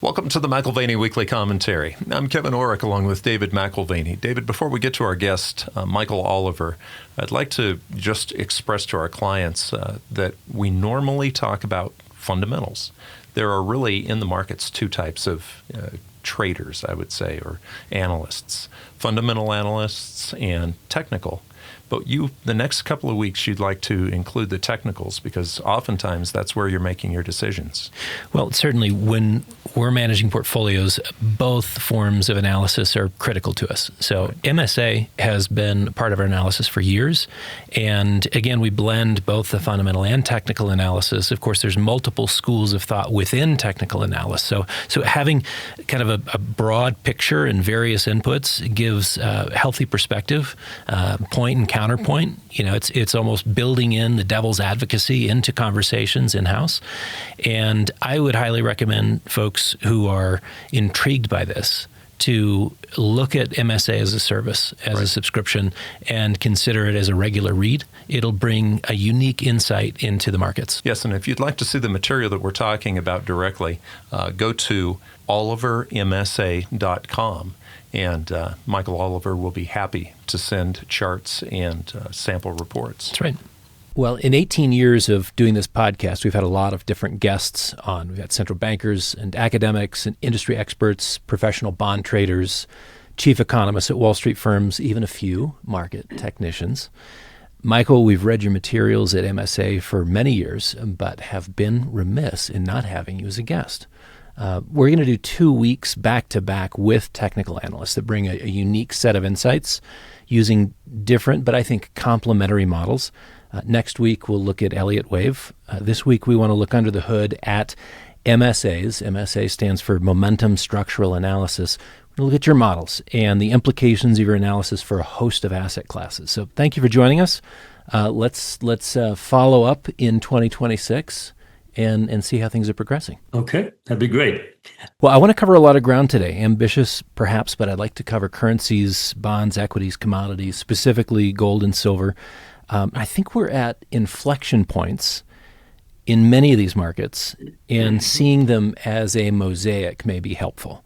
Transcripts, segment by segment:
Welcome to the McAlvany Weekly Commentary. I'm Kevin Orrick along with David McAlvany. David, before we get to our guest, Michael Oliver, I'd like to just express to our clients that we normally talk about fundamentals. There are really in the markets two types of traders, I would say, or analysts, fundamental analysts and technical. But the next couple of weeks, you'd like to include the technicals because oftentimes that's where you're making your decisions. Well, certainly when we're managing portfolios, both forms of analysis are critical to us. So MSA has been part of our analysis for years. And again, we blend both the fundamental and technical analysis. Of course, there's multiple schools of thought within technical analysis. So having kind of a broad picture and various inputs gives a healthy perspective, point and counterpoint. You know, it's almost building in the devil's advocacy into conversations in-house. And I would highly recommend folks who are intrigued by this to look at MSA as a service, as a subscription, and consider it as a regular read. It'll bring a unique insight into the markets. Yes, and if you'd like to see the material that we're talking about directly, go to olivermsa.com. And Michael Oliver will be happy to send charts and sample reports. That's right. Well, in 18 years of doing this podcast, we've had a lot of different guests on. We've had central bankers and academics and industry experts, professional bond traders, chief economists at Wall Street firms, even a few market technicians. Michael, we've read your materials at MSA for many years, but have been remiss in not having you as a guest. We're going to do 2 weeks back-to-back with technical analysts that bring a unique set of insights using different, but I think complementary models. Next week, we'll look at Elliott Wave. This week, we want to look under the hood at MSAs. MSA stands for Momentum Structural Analysis. We're going to look at your models and the implications of your analysis for a host of asset classes. So thank you for joining us. Let's follow up in 2026. And see how things are progressing. Okay, that'd be great. Well, I want to cover a lot of ground today. Ambitious, perhaps, but I'd like to cover currencies, bonds, equities, commodities, specifically gold and silver. I think we're at inflection points in many of these markets, and seeing them as a mosaic may be helpful.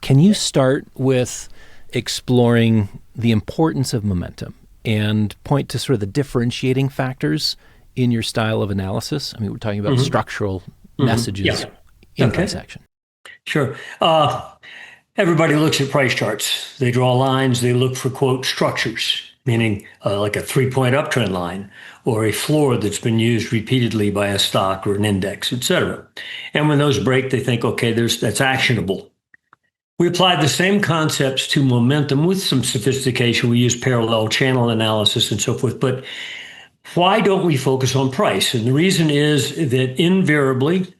Can you start with exploring the importance of momentum and point to sort of the differentiating factors in your style of analysis? I mean, we're talking about structural messages in price action. Sure. Everybody looks at price charts. They draw lines. They look for, quote, structures, meaning like a 3-point uptrend line or a floor that's been used repeatedly by a stock or an index, et cetera. And when those break, they think, okay, that's actionable. We applied the same concepts to momentum with some sophistication. We use parallel channel analysis and so forth. But why don't we focus on price? And the reason is that invariably,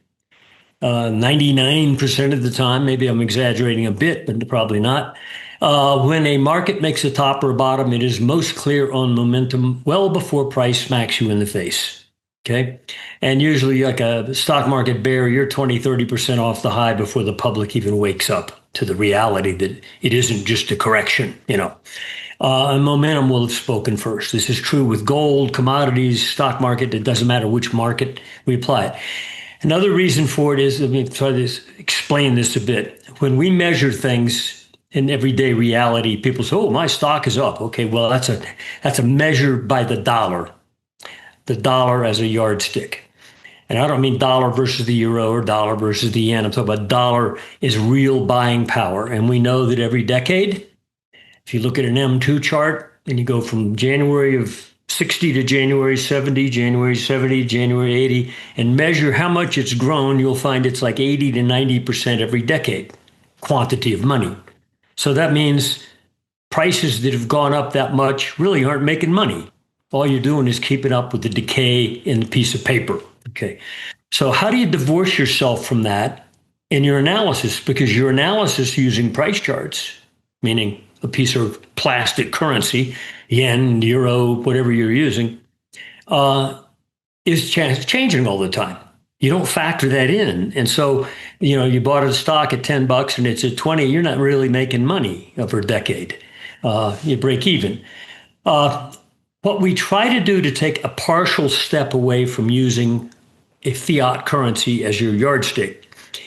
99% of the time, maybe I'm exaggerating a bit, but probably not, when a market makes a top or a bottom, it is most clear on momentum well before price smacks you in the face. Okay. And usually like a stock market bear, you're 20, 30% off the high before the public even wakes up to the reality that it isn't just a correction, and momentum will have spoken first. This is true with gold, commodities, stock market. It doesn't matter which market we apply it. Another reason for it is, let me try to explain this a bit. When we measure things in everyday reality, people say, oh, my stock is up. Okay, well, that's a measure by the dollar as a yardstick. And I don't mean dollar versus the euro or dollar versus the yen. I'm talking about dollar is real buying power. And we know that every decade, if you look at an M2 chart and you go from January of 60 to January 70, January 70, January 80, and measure how much it's grown, you'll find it's like 80 to 90% every decade, quantity of money. So that means prices that have gone up that much really aren't making money. All you're doing is keeping up with the decay in the piece of paper. Okay. So how do you divorce yourself from that in your analysis? Because your analysis using price charts, meaning a piece of plastic currency, yen, euro, whatever you're using, is changing all the time. You don't factor that in. And so, you bought a stock at $10 and it's at 20, you're not really making money over a decade. You break even. What we try to do to take a partial step away from using a fiat currency as your yardstick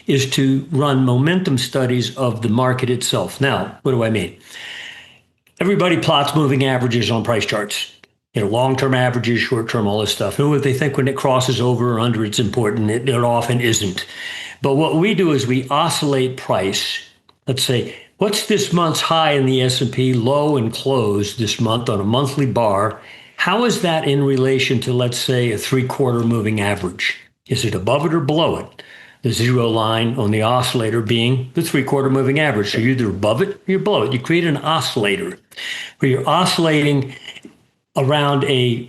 is to run momentum studies of the market itself. Now, what do I mean? Everybody plots moving averages on price charts. Long-term averages, short-term, all this stuff. And what they think when it crosses over or under, it's important. It often isn't. But what we do is we oscillate price. Let's say, what's this month's high in the S&P, low and close this month on a monthly bar? How is that in relation to, let's say, a three-quarter moving average? Is it above it or below it? The zero line on the oscillator being the three-quarter moving average. So you're either above it or you're below it. You create an oscillator where you're oscillating around a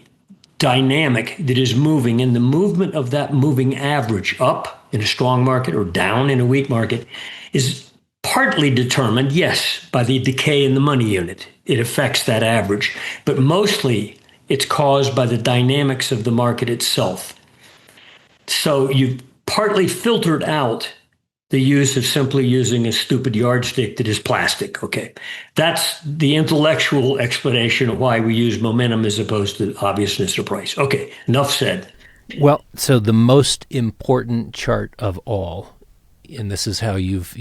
dynamic that is moving, and the movement of that moving average up in a strong market or down in a weak market is partly determined, yes, by the decay in the money unit. It affects that average, but mostly it's caused by the dynamics of the market itself. So you've partly filtered out the use of simply using a stupid yardstick that is plastic. Okay. That's the intellectual explanation of why we use momentum as opposed to obviousness or price. Okay. Enough said. Well, so the most important chart of all, and this is how you've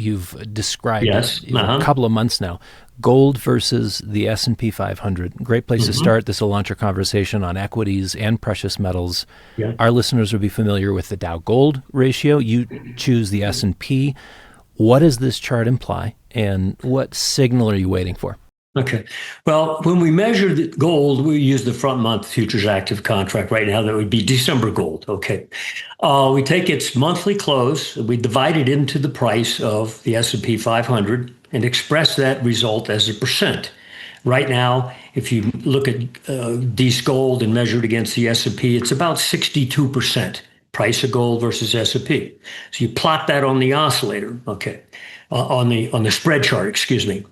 described it a couple of months now, gold versus the S&P 500. Great place to start. This will launch our conversation on equities and precious metals. Yeah. Our listeners will be familiar with the Dow-Gold ratio. You choose the S&P. What does this chart imply, and what signal are you waiting for? Okay. Well, when we measure the gold, we use the front month futures active contract right now. That would be December gold. Okay. We take its monthly close, we divide it into the price of the S&P 500 and express that result as a percent. Right now, if you look at DC gold and measure it against the S&P, it's about 62% price of gold versus S&P. So you plot that on the oscillator, okay, on the spread chart, excuse me.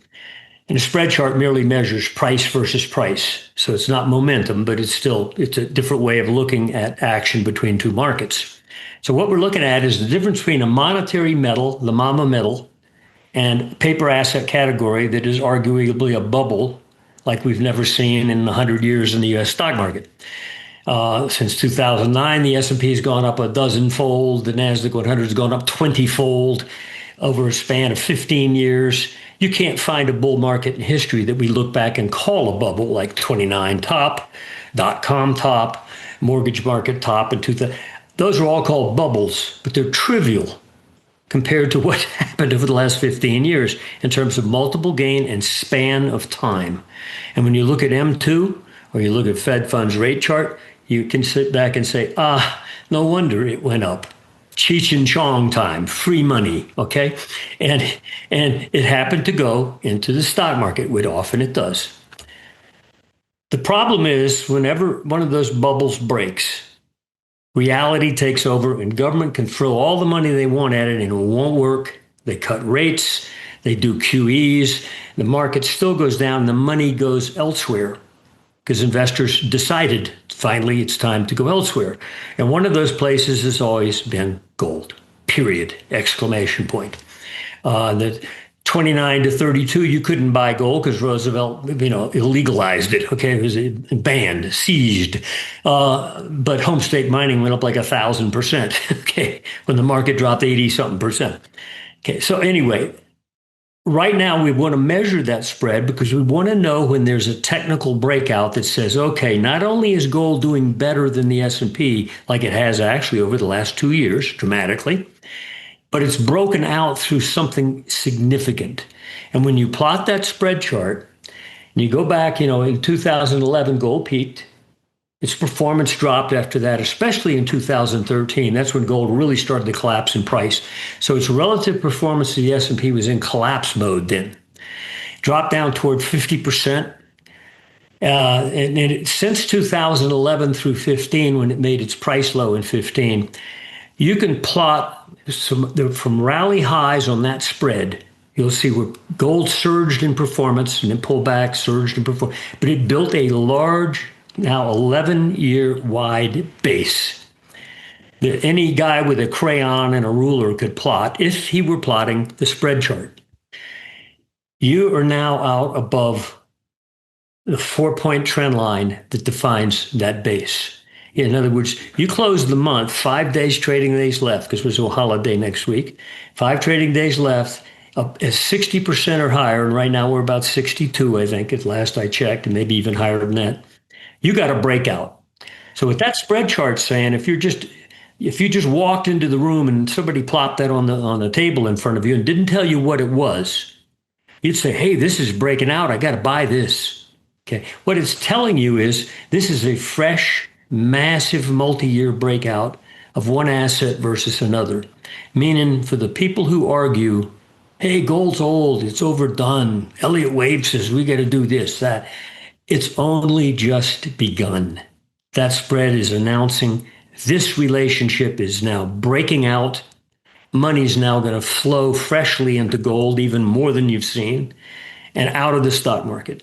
And the spread chart merely measures price versus price. So it's not momentum, but it's a different way of looking at action between two markets. So what we're looking at is the difference between a monetary metal, the mama metal, and paper asset category that is arguably a bubble like we've never seen in 100 years in the U.S. stock market. Since 2009, the S&P has gone up a dozen-fold. The NASDAQ 100 has gone up 20-fold over a span of 15 years. You can't find a bull market in history that we look back and call a bubble, like 29 top, .com top, mortgage market top, and 2000. Those are all called bubbles, but they're trivial compared to what happened over the last 15 years in terms of multiple gain and span of time. And when you look at M2 or you look at Fed funds rate chart, you can sit back and say, no wonder it went up. Cheech and Chong time, free money, okay? And it happened to go into the stock market, which often it does. The problem is whenever one of those bubbles breaks, reality takes over and government can throw all the money they want at it and it won't work. They cut rates, they do QEs, the market still goes down, the money goes elsewhere because investors decided finally it's time to go elsewhere. And one of those places has always been gold, period, exclamation point. The 29 to 32, you couldn't buy gold because Roosevelt, illegalized it. Okay, it was banned, seized. But home state mining went up like 1,000%. Okay, when the market dropped 80-something%. Okay, so anyway, right now we want to measure that spread because we want to know when there's a technical breakout that says, okay, not only is gold doing better than the S&P, like it has actually over the last 2 years dramatically, but it's broken out through something significant. And when you plot that spread chart, and you go back, in 2011, gold peaked. Its performance dropped after that, especially in 2013. That's when gold really started to collapse in price. So its relative performance to the S&P was in collapse mode then. Dropped down toward 50%. Since 2011 through 15, when it made its price low in 15, you can plot from rally highs on that spread. You'll see where gold surged in performance and then pulled back, surged in performance. But it built a large, now 11-year wide base that any guy with a crayon and a ruler could plot if he were plotting the spread chart. You are now out above the 4-point trend line that defines that base. In other words, you close the month, 5 days trading days left, because there's a holiday next week, 5 trading days left, up 60% or higher, and right now we're about 62, I think, at last I checked, and maybe even higher than that. You got a breakout. So what that spread chart's saying, if you just walked into the room and somebody plopped that on the table in front of you and didn't tell you what it was, you'd say, hey, this is breaking out. I got to buy this. Okay. What it's telling you is this is a fresh, massive multi-year breakout of one asset versus another. Meaning for the people who argue, hey, gold's old, it's overdone. Elliott Wave says we got to do this, that. It's only just begun. That spread is announcing this relationship is now breaking out. Money's now going to flow freshly into gold, even more than you've seen, and out of the stock market.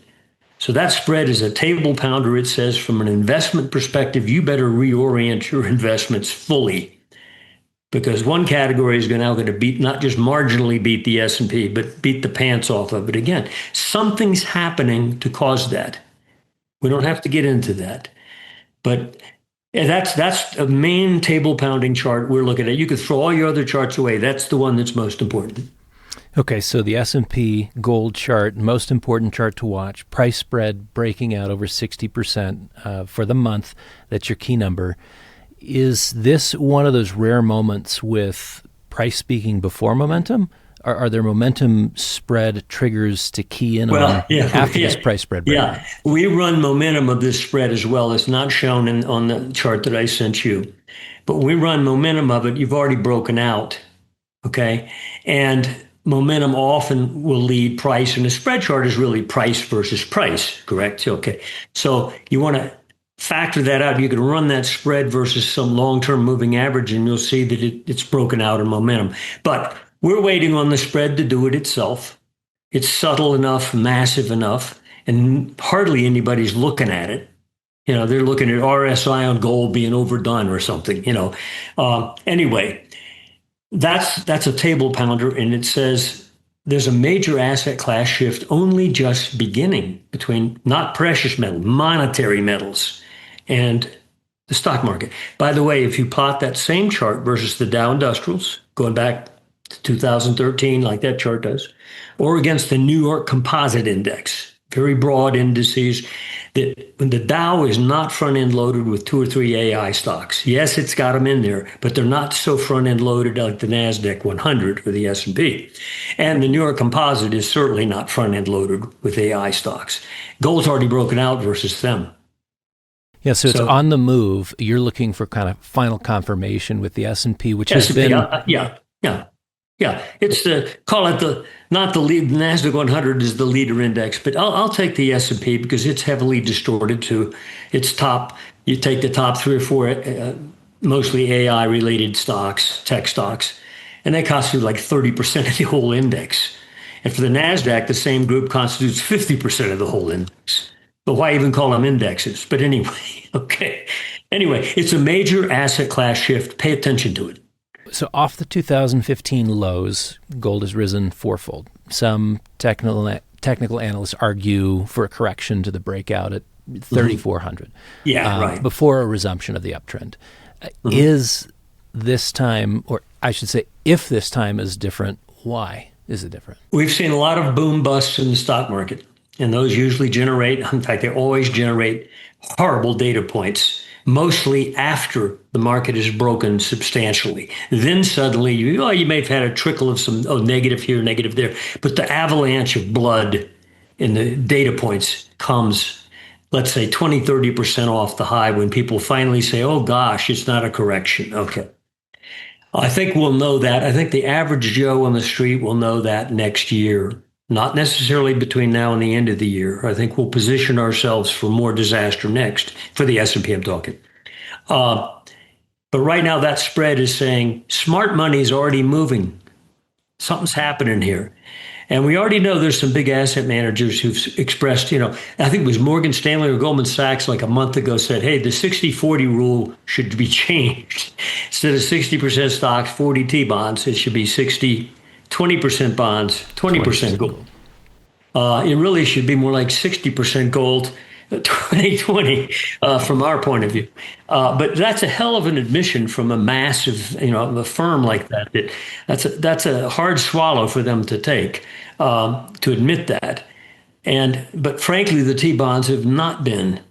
So that spread is a table pounder. It says from an investment perspective, you better reorient your investments fully, because one category is now going to beat, not just marginally beat the S&P, but beat the pants off of it again. Something's happening to cause that. We don't have to get into that. But that's a main table pounding chart we're looking at. You could throw all your other charts away. That's the one that's most important. Okay, so the S&P gold chart, most important chart to watch, price spread breaking out over 60% for the month. That's your key number. Is this one of those rare moments with price speaking before momentum? Are there momentum spread triggers to key in on after this price spread break? Yeah, we run momentum of this spread as well. It's not shown on the chart that I sent you. But when we run momentum of it, you've already broken out, okay? And momentum often will lead price, and the spread chart is really price versus price, correct? Okay, so you want to factor that out. You can run that spread versus some long-term moving average, and you'll see that it's broken out in momentum. But we're waiting on the spread to do it itself. It's subtle enough, massive enough, and hardly anybody's looking at it. You know, they're looking at RSI on gold being overdone or something, you know. Anyway, that's a table pounder, and it says there's a major asset class shift only just beginning between not precious metals, monetary metals, and the stock market. By the way, if you plot that same chart versus the Dow Industrials, going back 2013, like that chart does, or against the New York Composite Index, very broad indices, that when the Dow is not front-end loaded with 2 or 3 AI stocks. Yes, it's got them in there, but they're not so front-end loaded like the NASDAQ 100 or the S&P. And the New York Composite is certainly not front-end loaded with AI stocks. Gold's already broken out versus them. Yeah, so it's on the move. You're looking for kind of final confirmation with the S&P, which has been... Yeah, it's not the lead. The NASDAQ 100 is the leader index, but I'll take the S&P because it's heavily distorted to its top. You take the top 3 or 4, mostly AI related stocks, tech stocks, and they constitute like 30% of the whole index. And for the NASDAQ, the same group constitutes 50% of the whole index. But why even call them indexes? But anyway, okay. Anyway, it's a major asset class shift. Pay attention to it. So off the 2015 lows, gold has risen fourfold. Some technical analysts argue for a correction to the breakout at 3,400. Yeah, right. Before a resumption of the uptrend. Is this time, or I should say, if this time is different, why is it different? We've seen a lot of boom busts in the stock market, and those usually generate, in fact, they always generate horrible data points, mostly after the market is broken substantially. Then suddenly, you may have had a trickle of some negative here, negative there, but the avalanche of blood in the data points comes, let's say, 20, 30% off the high when people finally say, oh gosh, it's not a correction. Okay. I think we'll know that. I think the average Joe on the street will know that next year. Not necessarily between now and the end of the year. I think we'll position ourselves for more disaster next, for the S&P I'm talking. But right now that spread is saying smart money is already moving. Something's happening here. And we already know there's some big asset managers who've expressed, I think it was Morgan Stanley or Goldman Sachs like a month ago said, hey, the 60-40 rule should be changed. Instead of 60% stocks, 40 T-bonds, it should be 20% bonds, 20% gold. It really should be more like 60% gold, 2020 from our point of view. But that's a hell of an admission from a massive, a firm like that. That's a hard swallow for them to take, to admit that. But frankly, the T-bonds have not been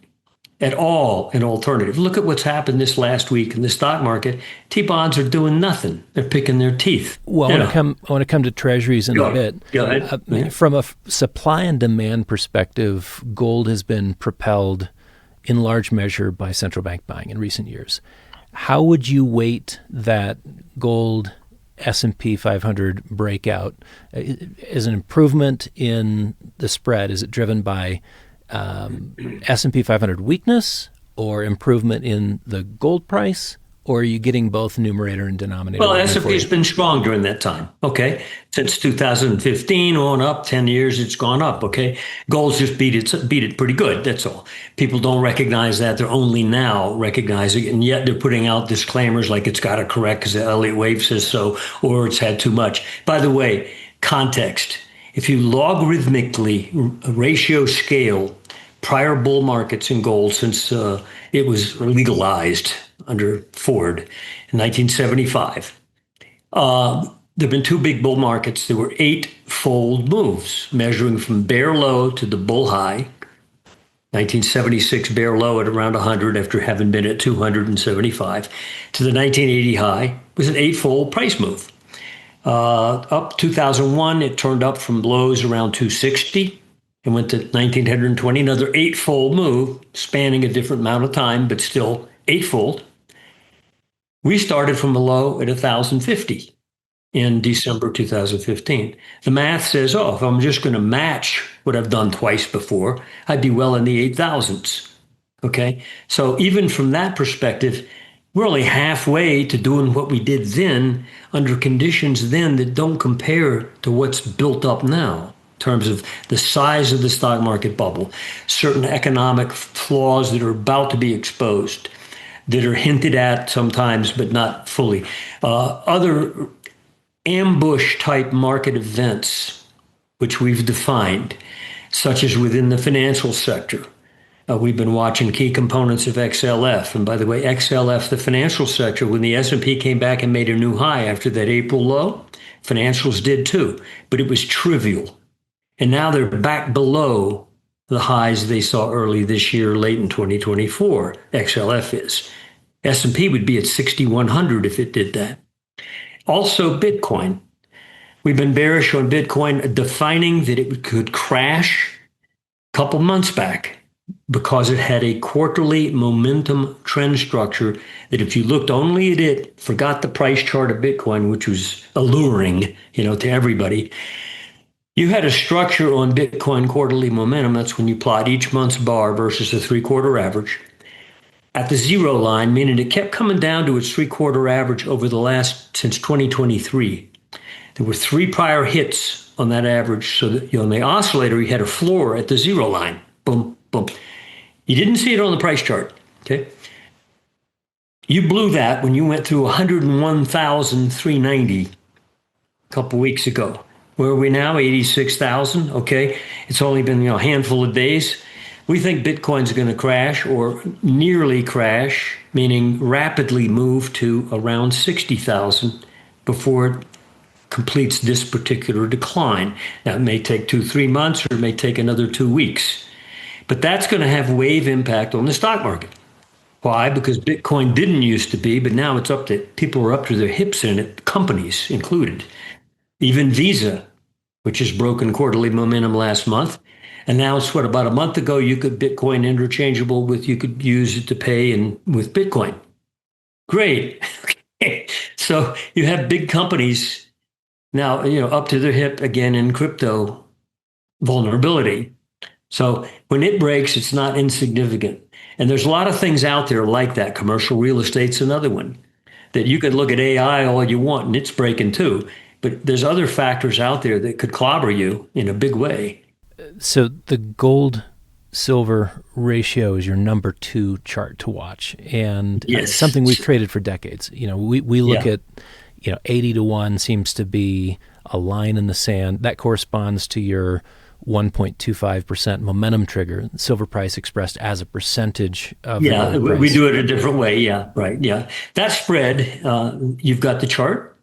at all an alternative. Look at what's happened this last week in the stock market. T-bonds are doing nothing. They're picking their teeth. Well, I want to come to Treasuries in a bit. Go ahead. From a supply and demand perspective, gold has been propelled in large measure by central bank buying in recent years. How would you weight that gold S&P 500 breakout as an improvement in the spread? Is it driven by S&P 500 weakness or improvement in the gold price, or are you getting both numerator and denominator? Well, S&P has been strong during that time. Okay, since 2015 on up 10 years, it's gone up. Okay, gold's just beat it pretty good. That's all. People don't recognize that. They're only now recognizing it, and yet they're putting out disclaimers like it's got to correct because the Elliott wave says so, or it's had too much. By the way, context. If you logarithmically ratio scale prior bull markets in gold since it was legalized under Ford in 1975, there have been two big bull markets. There were 8-fold moves measuring from bear low to the bull high. 1976 bear low at around 100 after having been at 275 to the 1980 high was an 8-fold price move. Up 2001, it turned up from lows around 260 and went to 1920, another 8-fold move, spanning a different amount of time, but still 8-fold. We started from a low at 1,050 in December 2015. The math says, if I'm just going to match what I've done twice before, I'd be well in the 8,000s. Okay, so even from that perspective, we're only halfway to doing what we did then under conditions then that don't compare to what's built up now in terms of the size of the stock market bubble, certain economic flaws that are about to be exposed, that are hinted at sometimes but not fully, other ambush type market events, which we've defined, such as within the financial sector. We've been watching key components of XLF. And by the way, XLF, the financial sector, when the S&P came back and made a new high after that April low, financials did too, but it was trivial. And now they're back below the highs they saw early this year, late in 2024, XLF is. S&P would be at 6,100 if it did that. Also, Bitcoin. We've been bearish on Bitcoin, defining that it could crash a couple months back, because it had a quarterly momentum trend structure that if you looked only at it, forgot the price chart of Bitcoin, which was alluring, to everybody, you had a structure on Bitcoin quarterly momentum. That's when you plot each month's bar versus the 3-quarter average at the zero line, meaning it kept coming down to its 3-quarter average since 2023. There were 3 prior hits on that average, so that on the oscillator, you had a floor at the zero line. Boom, boom. You didn't see it on the price chart, okay? You blew that when you went through 101,390 a couple weeks ago. Where are we now? 86,000, okay? It's only been a handful of days. We think Bitcoin's going to crash or nearly crash, meaning rapidly move to around 60,000 before it completes this particular decline. Now, it may take 2-3 months or it may take another 2 weeks. But that's going to have wave impact on the stock market. Why? Because Bitcoin didn't used to be, but now people are up to their hips in it, companies included. Even Visa, which has broken quarterly momentum last month. And now it's about a month ago, Bitcoin interchangeable you could use it to pay with Bitcoin. Great. Okay. So you have big companies now, up to their hip again in crypto vulnerability. So when it breaks, it's not insignificant. And there's a lot of things out there like that. Commercial real estate's another one that you could look at AI all you want and it's breaking too. But there's other factors out there that could clobber you in a big way. So the gold silver ratio is your number 2 chart to watch. And yes. Something we've traded for decades. We look at 80 to 1 seems to be a line in the sand. That corresponds to your 1.25% momentum trigger, silver price expressed as a percentage of Yeah, the gold we price. do it a different way. Yeah, right. Yeah. That spread, you've got the chart.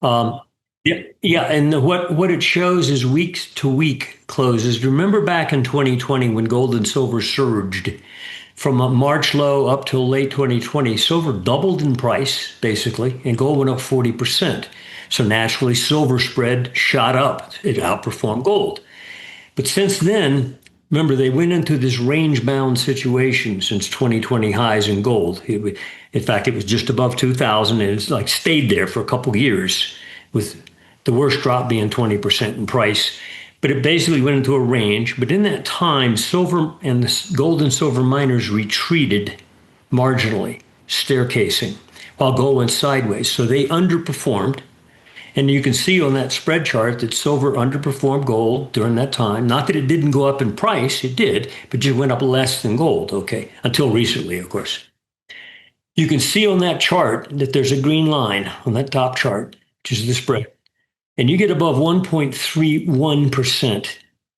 Um, yeah, yeah, and what it shows is week to week closes. Remember back in 2020 when gold and silver surged from a March low up till late 2020, silver doubled in price basically, and gold went up 40%. So naturally, silver spread shot up. It outperformed gold. But since then, remember, they went into this range bound situation since 2020 highs in gold. In fact, it was just above 2000 and it's like stayed there for a couple of years, with the worst drop being 20% in price. But it basically went into a range. But in that time, silver and the gold and silver miners retreated marginally, staircasing, while gold went sideways. So they underperformed. And you can see on that spread chart that silver underperformed gold during that time. Not that it didn't go up in price, it did, but just went up less than gold, okay, until recently, of course. You can see on that chart that there's a green line on that top chart, which is the spread. And you get above 1.31%,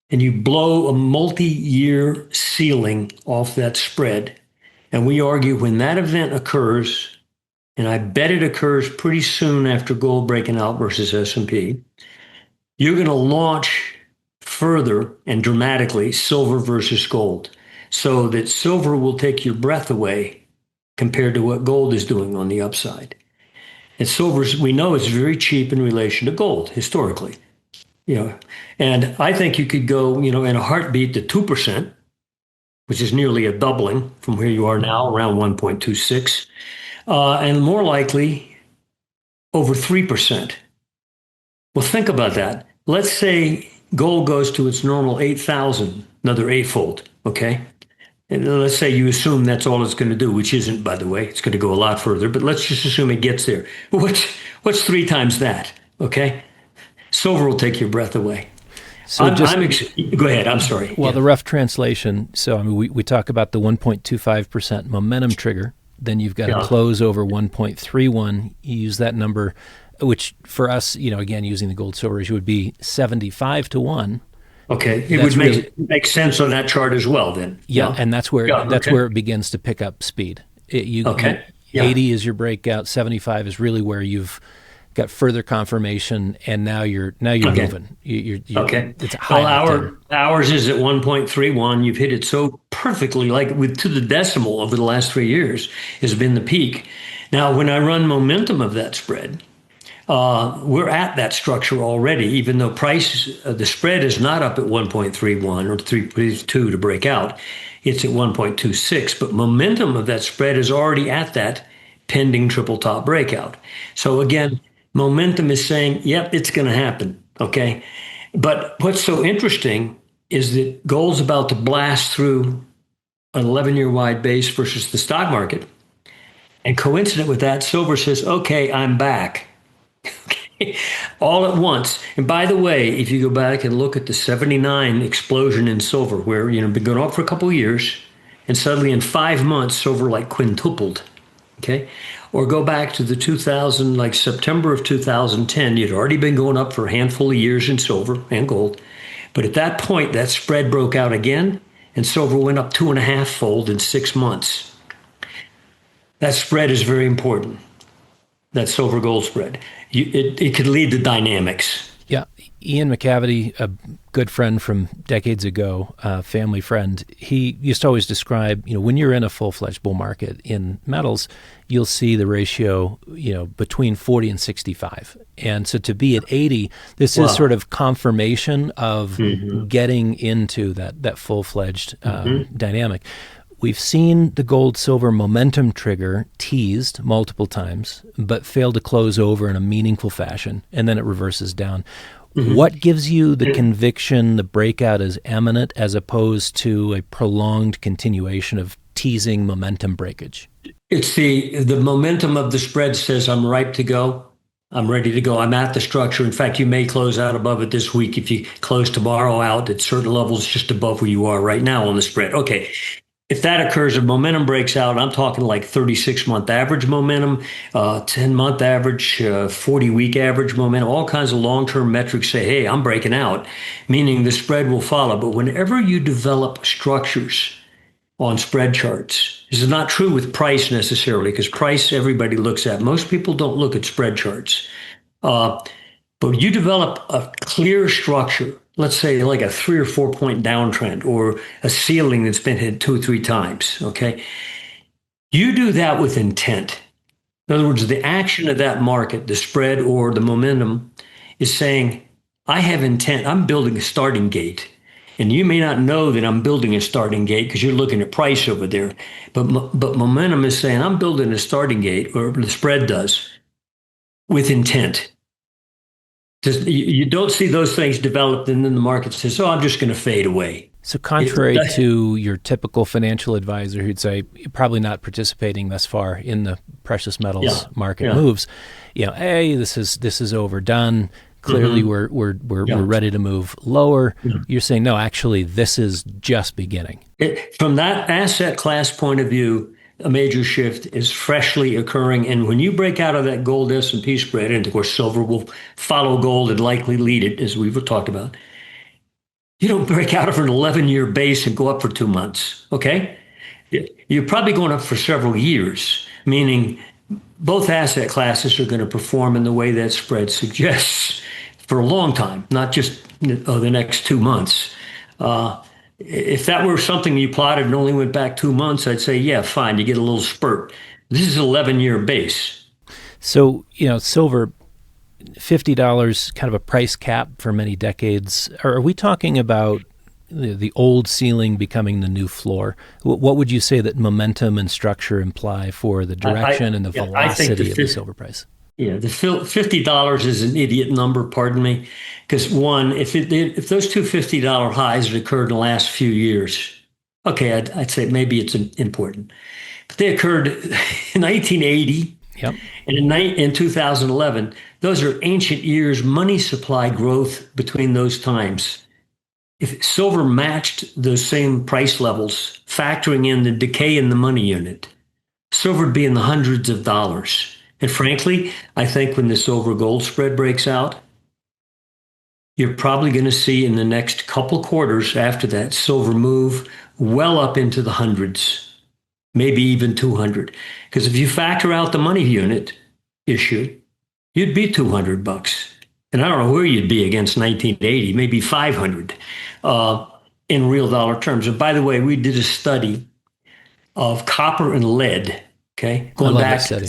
and you blow a multi-year ceiling off that spread. And we argue when that event occurs, and I bet it occurs pretty soon after gold breaking out versus S&P, you're going to launch further and dramatically silver versus gold, so that silver will take your breath away compared to what gold is doing on the upside. And silver, we know, is very cheap in relation to gold historically. And I think you could go, in a heartbeat to 2%, which is nearly a doubling from where you are now, around 1.26. And more likely over 3%. Well, think about that. Let's say gold goes to its normal 8,000, another eightfold, okay? And let's say you assume that's all it's going to do, which isn't, by the way. It's going to go a lot further, but let's just assume it gets there. What's 3 times that, okay? Silver will take your breath away. So go ahead. I'm sorry. Well, the rough translation. So we talk about the 1.25% momentum trigger. Then you've got to close over 1.31. You use that number, which for us, again, using the gold silver ratio would be 75 to 1. Okay. It would make sense on that chart as well then. Yeah, and that's where where it begins to pick up speed. 80 is your breakout, 75 is really where you've got further confirmation, and now you're moving. You're it's high. Ours is at 1.31. You've hit it so perfectly, like to the decimal over the last 3 years, has been the peak. Now, when I run momentum of that spread, we're at that structure already, even though the spread is not up at 1.31 or 3.2 to break out. It's at 1.26, but momentum of that spread is already at that pending triple top breakout. So again, momentum is saying, yep, it's going to happen, okay? But what's so interesting is that gold's about to blast through an 11-year wide base versus the stock market. And coincident with that, silver says, okay, I'm back. Okay, all at once. And by the way, if you go back and look at the 79 explosion in silver, where, been going up for a couple of years, and suddenly in 5 months, silver like quintupled, okay? Or go back to the 2000, like September of 2010, you'd already been going up for a handful of years in silver and gold. But at that point, that spread broke out again, and silver went up 2.5-fold in 6 months. That spread is very important, that silver gold spread. It could lead to dynamics. Yeah. Ian McAlvany, a good friend from decades ago, family friend, he used to always describe, when you're in a full-fledged bull market in metals, you'll see the ratio, between 40 and 65. And so to be at 80, this is sort of confirmation of getting into that full-fledged dynamic. We've seen the gold-silver momentum trigger teased multiple times, but failed to close over in a meaningful fashion, and then it reverses down. What gives you the conviction the breakout is imminent as opposed to a prolonged continuation of teasing momentum breakage? It's the momentum of the spread says I'm ripe to go. I'm ready to go. I'm at the structure. In fact, you may close out above it this week. If you close tomorrow out at certain levels just above where you are right now on the spread. Okay. If that occurs, if momentum breaks out, I'm talking like 36-month average momentum, 10-month average, 40-week average momentum, all kinds of long-term metrics say, hey, I'm breaking out, meaning the spread will follow. But whenever you develop structures on spread charts, this is not true with price necessarily, because price everybody looks at. Most people don't look at spread charts. But you develop a clear structure, let's say like a 3 or 4 point downtrend or a ceiling that's been hit 2 or 3 times. Okay. You do that with intent. In other words, the action of that market, the spread or the momentum, is saying, I have intent. I'm building a starting gate. And you may not know that I'm building a starting gate because you're looking at price over there. But momentum is saying, I'm building a starting gate, or the spread does, with intent. You don't see those things developed, and then the market says, oh, I'm just going to fade away. So contrary to your typical financial advisor who'd say, you're probably not participating thus far in the precious metals market moves, hey, this is overdone. Clearly, we're ready to move lower. You're saying, no, actually, this is just beginning. From that asset class point of view, a major shift is freshly occurring. And when you break out of that gold S&P spread, and of course, silver will follow gold and likely lead it, as we've talked about, you don't break out of an 11-year base and go up for 2 months, okay? You're probably going up for several years, meaning both asset classes are going to perform in the way that spread suggests for a long time, not just the next 2 months. If that were something you plotted and only went back 2 months, I'd say, yeah, fine, you get a little spurt. This is an 11-year base. So, silver, $50, kind of a price cap for many decades. Are we talking about the old ceiling becoming the new floor? What would you say that momentum and structure imply for the direction and the velocity of the silver price? Yeah, the $50 is an idiot number, pardon me, because one, if those two $50 highs had occurred in the last few years, okay, I'd say maybe it's important. But they occurred in 1980 and in 2011. Those are ancient years, money supply growth between those times. If silver matched those same price levels, factoring in the decay in the money unit, silver would be in the hundreds of dollars. And frankly, I think when the silver gold spread breaks out, you're probably going to see in the next couple quarters after that silver move well up into the hundreds, maybe even 200. Because if you factor out the money unit issue, you'd be $200. And I don't know where you'd be against 1980, maybe 500 in real dollar terms. And by the way, we did a study of copper and lead, okay? Going back to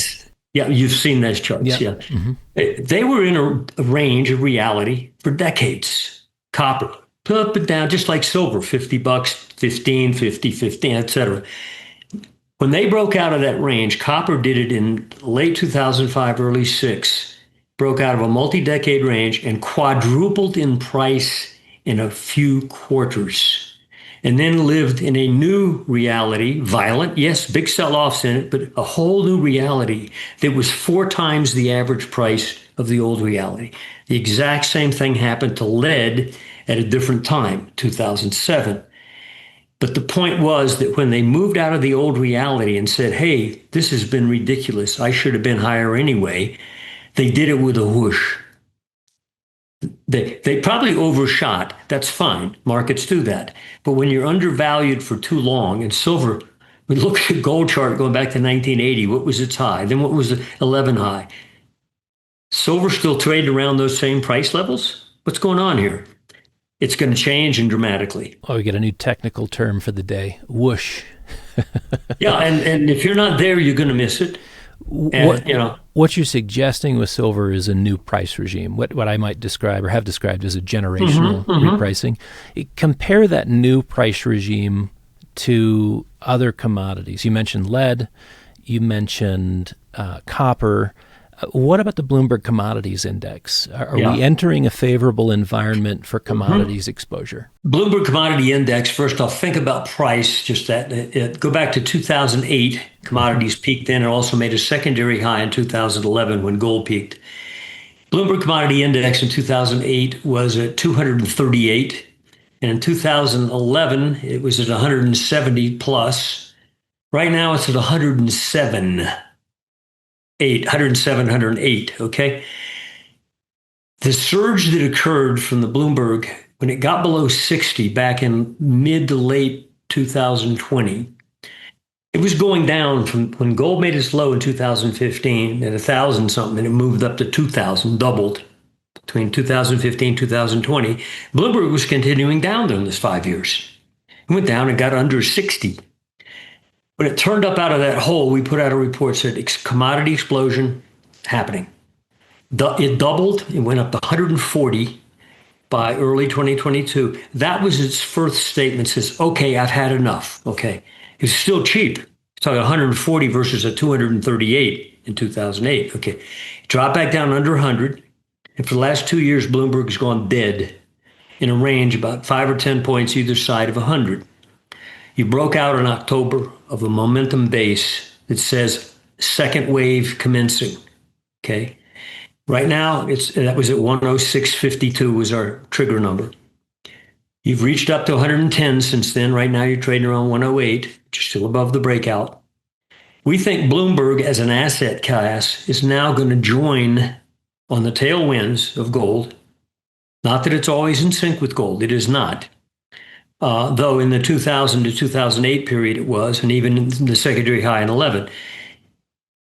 yeah, you've seen those charts. Yeah. Mm-hmm. They were in a range of reality for decades. Copper, up and down, just like silver, $50, 15, 50, 15, et cetera. When they broke out of that range, copper did it in late 2005, early 6, broke out of a multi-decade range and quadrupled in price in a few quarters. And then lived in a new reality, violent, yes, big sell-offs in it, but a whole new reality that was 4 times the average price of the old reality. The exact same thing happened to lead at a different time, 2007. But the point was that when they moved out of the old reality and said, hey, this has been ridiculous, I should have been higher anyway, they did it with a whoosh. They probably overshot. That's fine. Markets do that. But when you're undervalued for too long, and silver, we look at the gold chart going back to 1980, what was its high? Then what was the 11 high? Silver still traded around those same price levels? What's going on here? It's going to change and dramatically. Oh, we get a new technical term for the day, whoosh. Yeah, and if you're not there, you're going to miss it. And, what you're suggesting with silver is a new price regime, what I might describe or have described as a generational repricing. Compare that new price regime to other commodities. You mentioned lead, you mentioned copper. What about the Bloomberg Commodities Index? Are we entering a favorable environment for commodities exposure? Bloomberg Commodity Index, first off, think about price, just that. Go back to 2008, commodities peaked then and also made a secondary high in 2011 when gold peaked. Bloomberg Commodity Index in 2008 was at 238. And in 2011, it was at 170 plus. Right now, it's at 108, okay? The surge that occurred from the Bloomberg, when it got below 60 back in mid to late 2020, it was going down from when gold made its low in 2015 at 1,000 something, and it moved up to 2,000, doubled between 2015 and 2020. Bloomberg was continuing down during this 5 years. It went down and got under 60. When it turned up out of that hole, we put out a report that said commodity explosion happening. It doubled. It went up to 140 by early 2022. That was its first statement. Says, okay, I've had enough. Okay. It's still cheap. It's talking 140 versus a 238 in 2008. Okay. It dropped back down under 100. And for the last 2 years, Bloomberg's gone dead in a range about 5 or 10 points either side of 100. You broke out in October of a momentum base that says second wave commencing. Okay. Right now, that was at 106.52 was our trigger number. You've reached up to 110 since then. Right now, you're trading around 108, which is still above the breakout. We think Bloomberg as an asset class is now going to join on the tailwinds of gold. Not that it's always in sync with gold. It is not. Though in the 2000 to 2008 period it was, and even in the secondary high in 11.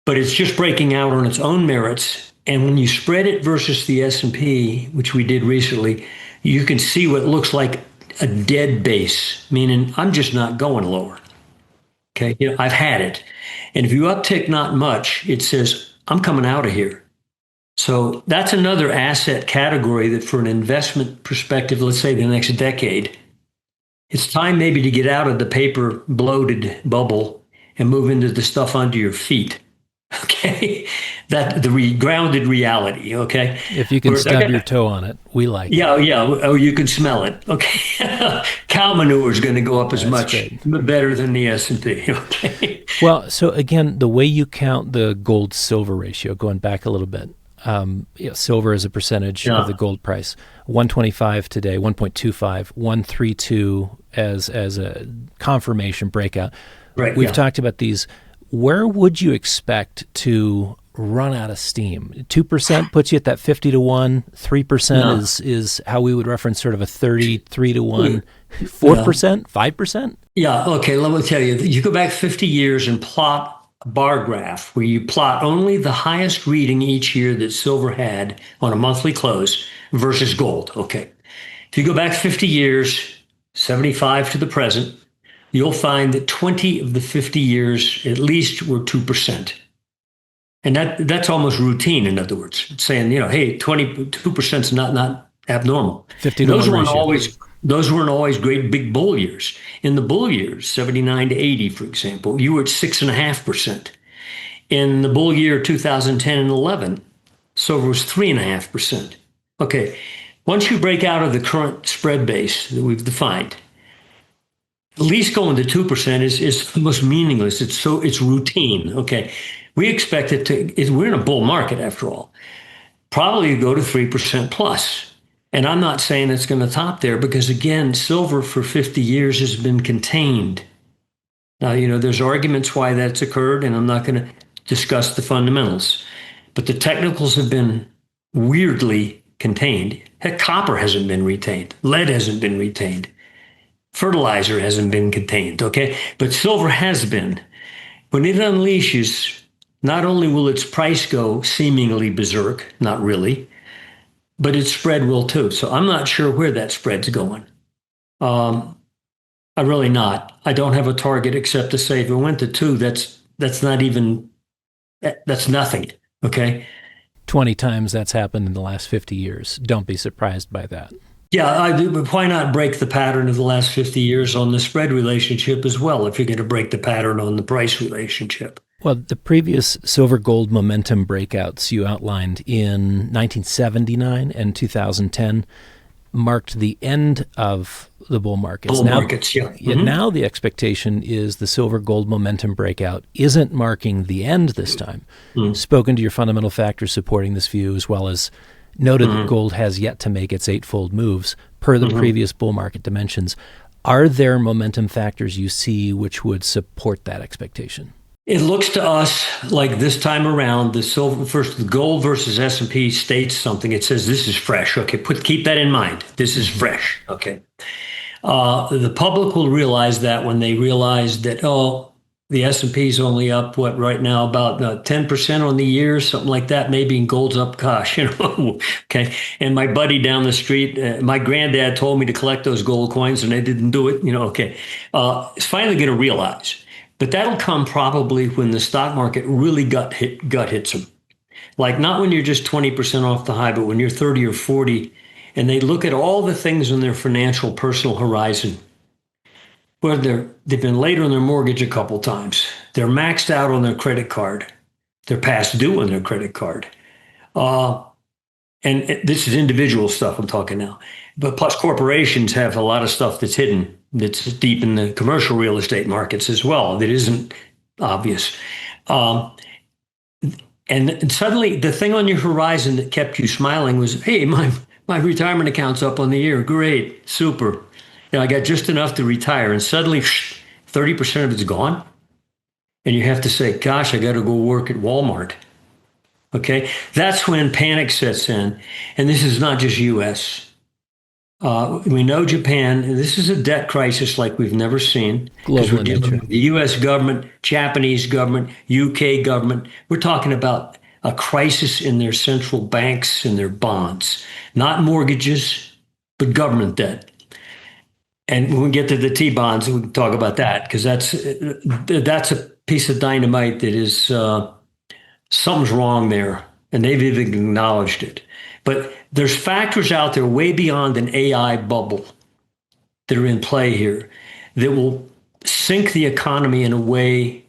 But it's just breaking out on its own merits. And when you spread it versus the S&P, which we did recently, you can see what looks like a dead base, meaning I'm just not going lower. Okay, I've had it. And if you uptick not much, it says, I'm coming out of here. So that's another asset category that for an investment perspective, let's say the next decade, it's time maybe to get out of the paper bloated bubble and move into the stuff under your feet. Okay, that the grounded reality. Okay, if you can stub your toe on it, we like. Yeah. Or you can smell it. Okay, cow manure is going to go up as much better than the S&P. Okay. Well, so again, the way you count the gold silver ratio, going back a little bit, silver as a percentage of the gold price, 125 today, 1.25, 132 as a confirmation breakout. Right. We've talked about these. Where would you expect to run out of steam? 2% puts you at that 50 to 1. 3% is how we would reference sort of a 33 to 1. 4%, 5%? Yeah. Okay. Let me tell you, you go back 50 years and plot a bar graph where you plot only the highest reading each year that silver had on a monthly close versus gold. Okay. If you go back 50 years, 75 to the present, you'll find that 20 of the 50 years at least were 2%. And that's almost routine, in other words. It's saying, hey, 22% is not abnormal. 50 to 1 ratio. Those weren't always great big bull years. In the bull years, 79 to 80, for example, you were at 6.5%. In the bull year 2010 and 11, silver was 3.5%. Okay, once you break out of the current spread base that we've defined, at least going to 2% is almost meaningless. It's routine. Okay. We expect we're in a bull market after all. Probably go to 3% plus. And I'm not saying it's going to top there because again, silver for 50 years has been contained. Now, there's arguments why that's occurred, and I'm not going to discuss the fundamentals. But the technicals have been weirdly contained. Heck, copper hasn't been retained. Lead hasn't been retained. Fertilizer hasn't been contained, okay? But silver has been. When it unleashes, not only will its price go seemingly berserk, not really, but its spread will too. So I'm not sure where that spread's going. I'm really not. I don't have a target except to say if it went to 2, that's nothing, okay? 20 times that's happened in the last 50 years. Don't be surprised by that. Yeah, but why not break the pattern of the last 50 years on the spread relationship as well if you're going to break the pattern on the price relationship? Well, the previous silver-gold momentum breakouts you outlined in 1979 and 2010 marked the end of the bull markets. Now the expectation is the silver-gold momentum breakout isn't marking the end this time. Spoken to your fundamental factors supporting this view, as well as noted that gold has yet to make its eightfold moves per the previous bull market dimensions. Are there momentum factors you see which would support that expectation? It looks to us like this time around, the gold versus S&P states something. It says this is fresh. Okay, keep that in mind. This is fresh. Okay. The public will realize that when they realize that, the S&P is only up, right now, about 10% on the year, something like that, maybe, and gold's up, gosh, okay. And my buddy down the street, my granddad told me to collect those gold coins, and I didn't do it, okay. It's finally going to realize. But that'll come probably when the stock market really gut hits them. Like, not when you're just 20% off the high, but when you're 30 or 40, and they look at all the things on their financial personal horizon. Where they've been late on their mortgage a couple times. They're maxed out on their credit card. They're past due on their credit card. This is individual stuff I'm talking now. But plus corporations have a lot of stuff that's hidden, that's deep in the commercial real estate markets as well, that isn't obvious. And suddenly the thing on your horizon that kept you smiling was, hey, my retirement account's up on the year. Great, super. I got just enough to retire, and suddenly 30% of it's gone. And you have to say, gosh, I got to go work at Walmart. Okay, that's when panic sets in. And this is not just U.S. We know Japan, and this is a debt crisis like we've never seen. Global in nature. The U.S. government, Japanese government, U.K. government, we're talking about a crisis in their central banks and their bonds. Not mortgages, but government debt. And when we get to the T-bonds, we can talk about that, because that's a piece of dynamite that is something's wrong there, and they've even acknowledged it. But there's factors out there way beyond an AI bubble that are in play here that will sink the economy in a way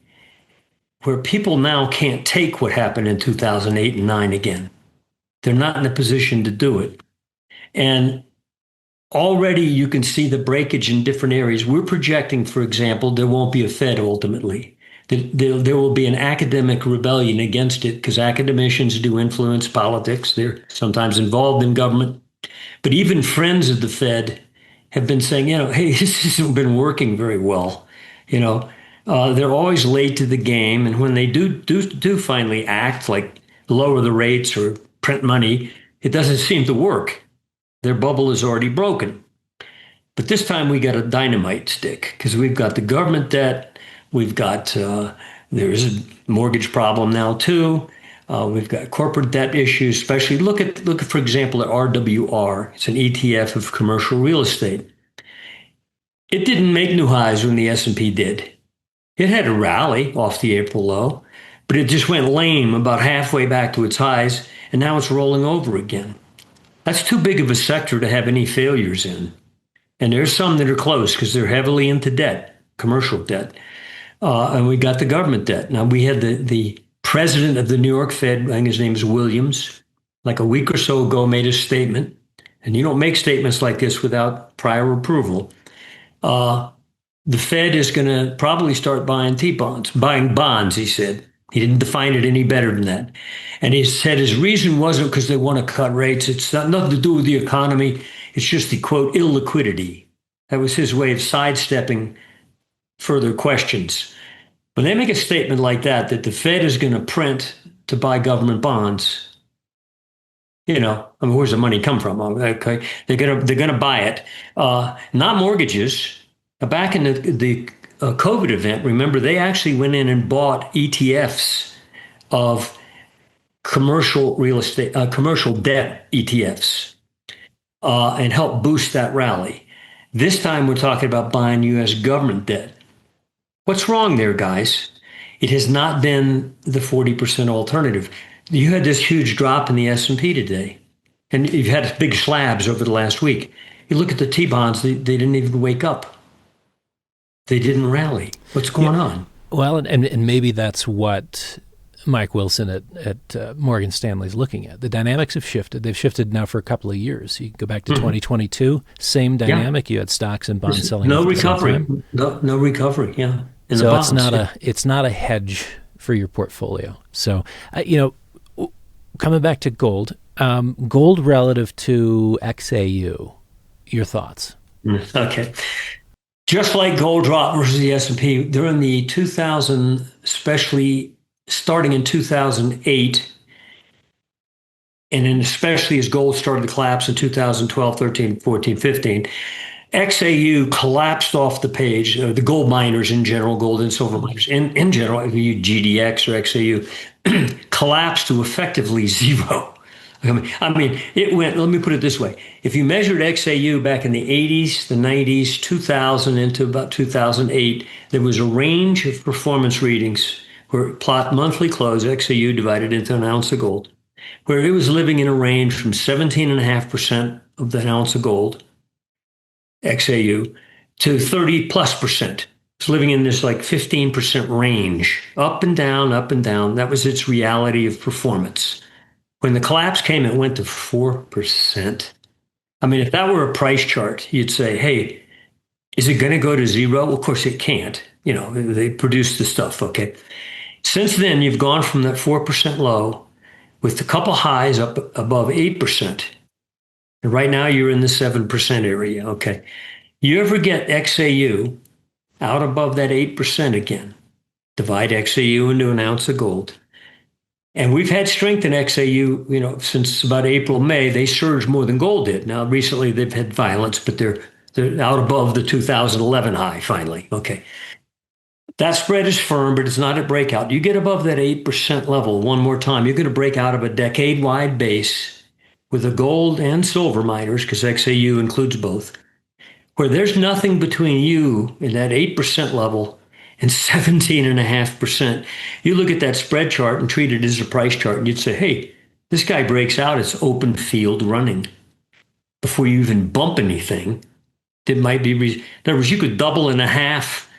where people now can't take what happened in 2008 and 9 again. They're not in a position to do it. And already you can see the breakage in different areas. We're projecting, for example, there won't be a Fed ultimately. There will be an academic rebellion against it, because academicians do influence politics. They're sometimes involved in government. But even friends of the Fed have been saying, hey, this hasn't been working very well. They're always late to the game. And when they do finally act, like lower the rates or print money, it doesn't seem to work. Their bubble is already broken. But this time we got a dynamite stick, because we've got the government debt. We've got, there's a mortgage problem now too. We've got corporate debt issues, especially look at, for example, at RWR. It's an ETF of commercial real estate. It didn't make new highs when the S&P did. It had a rally off the April low, but it just went lame about halfway back to its highs, and now it's rolling over again. That's too big of a sector to have any failures in. And there's some that are close because they're heavily into debt, commercial debt. And we got the government debt. Now, we had the president of the New York Fed, I think his name is Williams, like a week or so ago made a statement. And you don't make statements like this without prior approval. The Fed is going to probably start buying T-bonds, buying bonds, he said. He didn't define it any better than that. And he said his reason wasn't because they want to cut rates. It's not nothing to do with the economy. It's just the, quote, illiquidity. That was his way of sidestepping further questions. When they make a statement like that the Fed is going to print to buy government bonds, where's the money come from? Okay, they're gonna buy it. Not mortgages. Back in the COVID event, remember, they actually went in and bought ETFs of commercial real estate, commercial debt ETFs, and helped boost that rally. This time we're talking about buying U.S. government debt. What's wrong there, guys? It has not been the 40% alternative. You had this huge drop in the S&P today, and you've had big slabs over the last week. You look at the T-bonds, they didn't even wake up. They didn't rally. What's going on? Well, and maybe that's what Mike Wilson at Morgan Stanley is looking at. The dynamics have shifted. They've shifted now for a couple of years. You go back to 2022, same dynamic. Yeah. You had stocks and bonds selling. No recovery. No recovery. Yeah. So it's not a hedge for your portfolio. So coming back to gold, Gold relative to XAU, your thoughts? Okay. Just like gold drop versus the S&P, during the 2000, especially starting in 2008, and then especially as gold started to collapse in 2012, 13, 14, 15, XAU collapsed off the page. The gold miners in general, gold and silver miners in general, GDX or XAU, collapsed to effectively zero. I mean, it went, let me put it this way. If you measured XAU back in the 80s, the 90s, 2000 into about 2008, there was a range of performance readings where plot monthly close, XAU divided into an ounce of gold, where it was living in a range from 17.5% of the ounce of gold, XAU, to 30 plus percent. It's living in this like 15% range, up and down, up and down. That was its reality of performance. When the collapse came, it went to 4%. I mean, if that were a price chart, you'd say, hey, is it going to go to zero? Well, of course it can't. You know, they produce the stuff, okay? Since then, you've gone from that 4% low with a couple highs up above 8%. And right now you're in the 7% area, okay? You ever get XAU out above that 8% again, divide XAU into an ounce of gold. And we've had strength in XAU, you know, since about April, May. They surged more than gold did. Now, recently they've had violence, but they're out above the 2011 high finally. Okay. That spread is firm, but it's not at breakout. You get above that 8% level one more time, you're going to break out of a decade-wide base with the gold and silver miners, because XAU includes both, where there's nothing between you and that 8% level and 17.5%. You look at that spread chart and treat it as a price chart, and you'd say, hey, this guy breaks out, it's open field running. Before you even bump anything, it might be, in other words, you could double and a half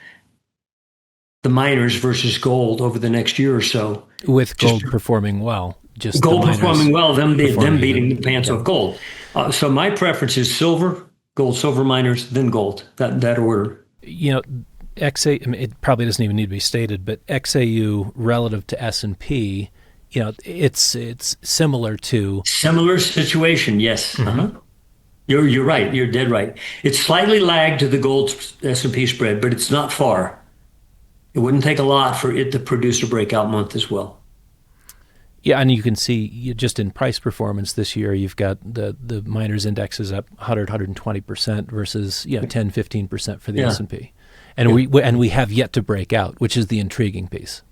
the miners versus gold over the next year or so. With gold performing well. Just gold performing well, them beating the pants off gold. So my preference is silver, gold, silver miners, then gold, that order. You know, I mean, it probably doesn't even need to be stated, but XAU relative to S&P, you know, it's similar to similar situation. Yes, you're right. You're dead right. It's slightly lagged to the gold S&P spread, but it's not far. It wouldn't take a lot for it to produce a breakout month as well. Yeah, and you can see just in price performance this year, you've got the miners indexes up 120% versus 10-15% for the S&P. And we have yet to break out, which is the intriguing piece.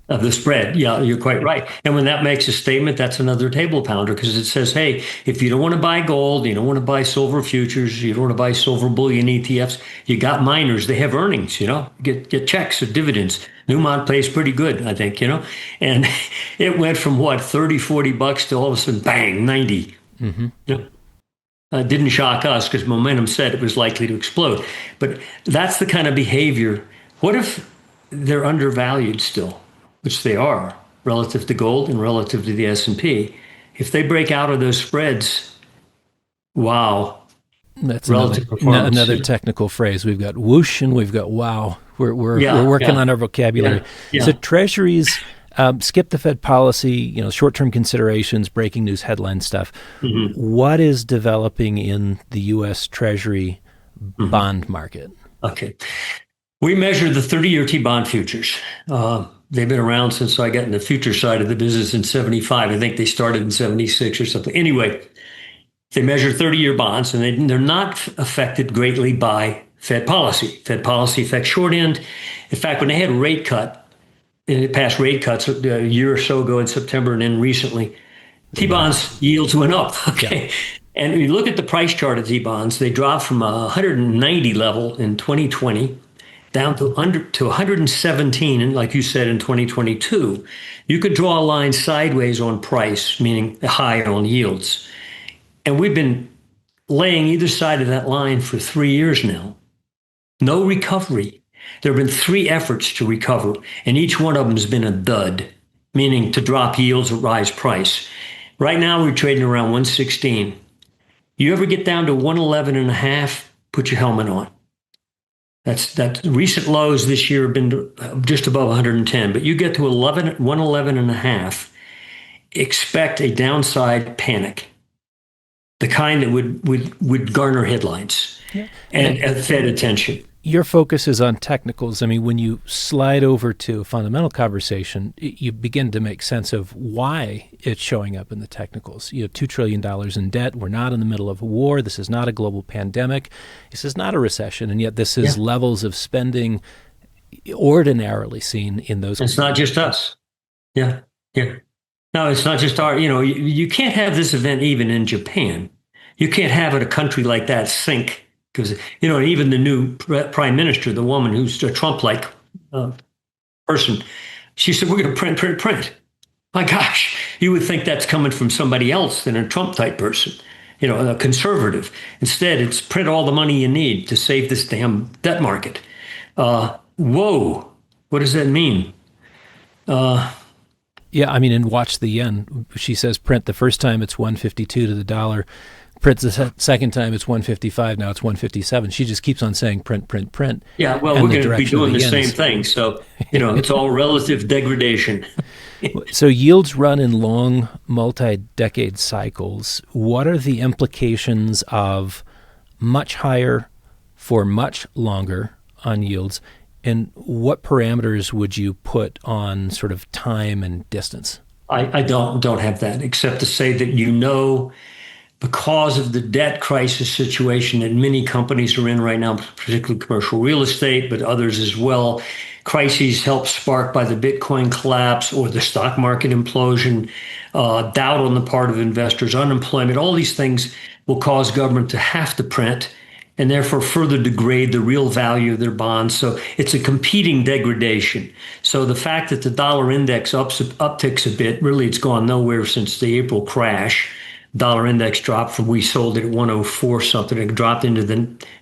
Of the spread. Yeah, you're quite right. And when that makes a statement, that's another table pounder, because it says, hey, if you don't want to buy gold, you don't want to buy silver futures, you don't want to buy silver bullion ETFs, you got miners, they have earnings, get checks or dividends. Newmont pays pretty good, I think, and it went from what, 30, 40 bucks to all of a sudden, bang, 90. Didn't shock us because momentum said it was likely to explode. But that's the kind of behavior. What if they're undervalued still, which they are, relative to gold and relative to the S&P? If they break out of those spreads, wow. That's another technical phrase. We've got whoosh and we've got wow. We're working on our vocabulary. Yeah. So Treasuries skip the Fed policy, short-term considerations, breaking news headline stuff. Mm-hmm. What is developing in the U.S. Treasury bond market? Okay. We measure the 30-year T-bond futures. They've been around since I got in the future side of the business in 75. I think they started in 76 or something. Anyway, they measure 30-year bonds, and they're not affected greatly by Fed policy. Fed policy affects short end. In fact, when they had past rate cuts a year or so ago in September, and then recently, T-bonds yields went up. Okay. Yeah. And when you look at the price chart of T-bonds, they dropped from a 190 level in 2020 down to 117, and like you said, in 2022. You could draw a line sideways on price, meaning high on yields. And we've been laying either side of that line for 3 years now. No recovery. There have been 3 efforts to recover, and each one of them has been a dud, meaning to drop yields or rise price. Right now, we're trading around 116. You ever get down to 111 and a half, put your helmet on. That recent lows this year have been just above 110, but you get to 111 and a half, expect a downside panic, the kind that would garner headlines and Fed attention. Your focus is on technicals. I mean, when you slide over to a fundamental conversation, you begin to make sense of why it's showing up in the technicals. You have $2 trillion in debt. We're not in the middle of a war. This is not a global pandemic. This is not a recession. And yet this is levels of spending ordinarily seen in those. It's not just us. Yeah. No, it's not just our, you can't have this event even in Japan. You can't have a country like that sink. Because, even the new prime minister, the woman who's a Trump-like person, she said, we're going to print. My gosh, you would think that's coming from somebody else than a Trump-type person, a conservative. Instead, it's print all the money you need to save this damn debt market. Whoa, what does that mean? Yeah, I mean, and watch the yen. She says print the first time it's 152 to the dollar. Print the second time it's 155. Now it's 157. She just keeps on saying print. Yeah, well, we're going to be doing the same thing. So, it's all relative degradation. So yields run in long multi-decade cycles. What are the implications of much higher for much longer on yields? And what parameters would you put on sort of time and distance? I don't have that, except to say that because of the debt crisis situation that many companies are in right now, particularly commercial real estate, but others as well, crises helped sparked by the Bitcoin collapse or the stock market implosion, doubt on the part of investors, unemployment, all these things will cause government to have to print and therefore further degrade the real value of their bonds. So it's a competing degradation. So the fact that the dollar index upticks a bit, really it's gone nowhere since the April crash. Dollar index dropped from, we sold it at 104 something. It dropped into the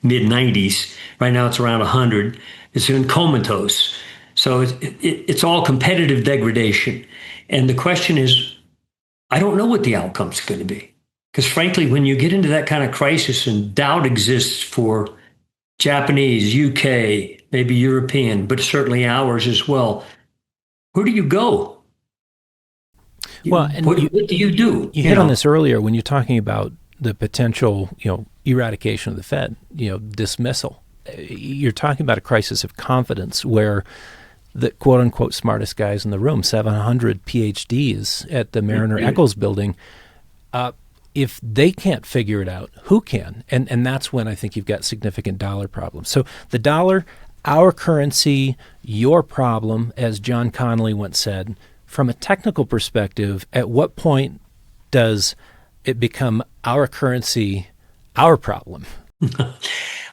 mid 90s. Right now it's around 100. It's in comatose. So it's all competitive degradation. And the question is, I don't know what the outcome's going to be. Because frankly, when you get into that kind of crisis and doubt exists for Japanese, UK, maybe European, but certainly ours as well, where do you go? Well, and what do you do? You hit on this earlier when you're talking about the potential, eradication of the Fed, dismissal. You're talking about a crisis of confidence where the quote unquote smartest guys in the room, 700 PhDs at the Mariner Eccles building, if they can't figure it out, who can? And that's when I think you've got significant dollar problems. So the dollar, our currency, your problem, as John Connolly once said. From a technical perspective, at what point does it become our currency, our problem?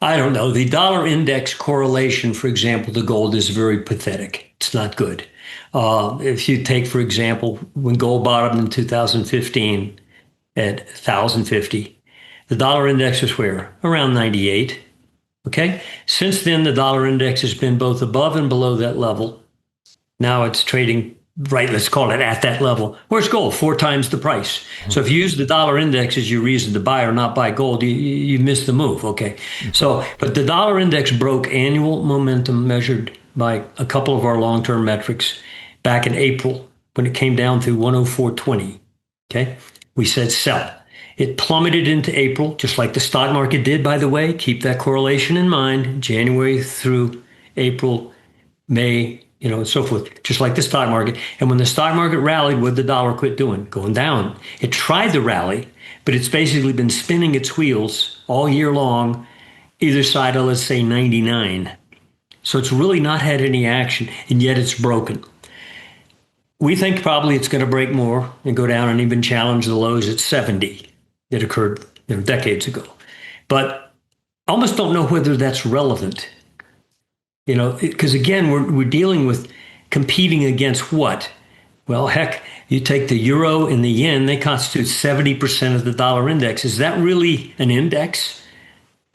I don't know. The dollar index correlation, for example, to gold is very pathetic. It's not good. If you take, for example, when gold bottomed in 2015 at 1,050, the dollar index was where? Around 98. Okay? Since then, the dollar index has been both above and below that level. Now it's trading right, let's call it at that level. Where's gold? 4 times the price. So if you use the dollar index as your reason to buy or not buy gold, you miss the move. Okay. So, but the dollar index broke annual momentum measured by a couple of our long-term metrics back in April when it came down to 104.20. Okay. We said sell. It plummeted into April, just like the stock market did, by the way. Keep that correlation in mind. January through April, May, and so forth, just like the stock market. And when the stock market rallied, what did the dollar quit doing? Going down. It tried to rally, but it's basically been spinning its wheels all year long, either side of, let's say, 99. So it's really not had any action, and yet it's broken. We think probably it's going to break more and go down and even challenge the lows at 70 that occurred decades ago. But I almost don't know whether that's relevant. Because again, we're dealing with competing against what? Well, heck, you take the euro and the yen, they constitute 70% of the dollar index. Is that really an index?